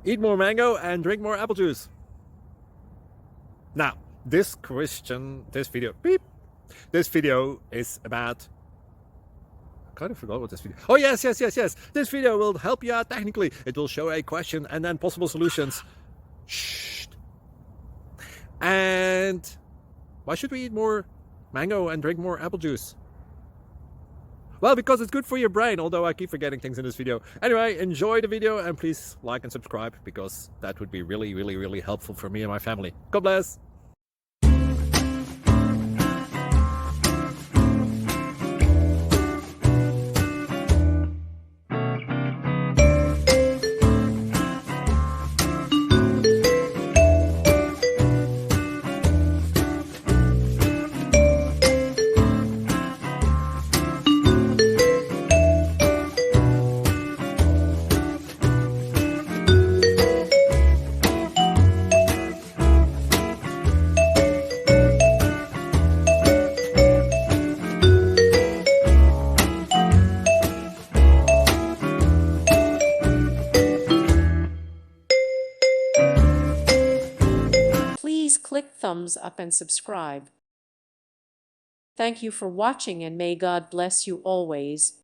Eat more mango and drink more apple juice. Now, this video is about, I kind of forgot what this video. Oh, yes. This video will help you out technically. It will show a question and then possible solutions. Shh. And why should we eat more mango and drink more apple juice? Well, because it's good for your brain, although I keep forgetting things in this video. Anyway, enjoy the video and please like and subscribe, because that would be really helpful for me and my family. God bless! Please click thumbs up and subscribe. Thank you for watching, and may God bless you always.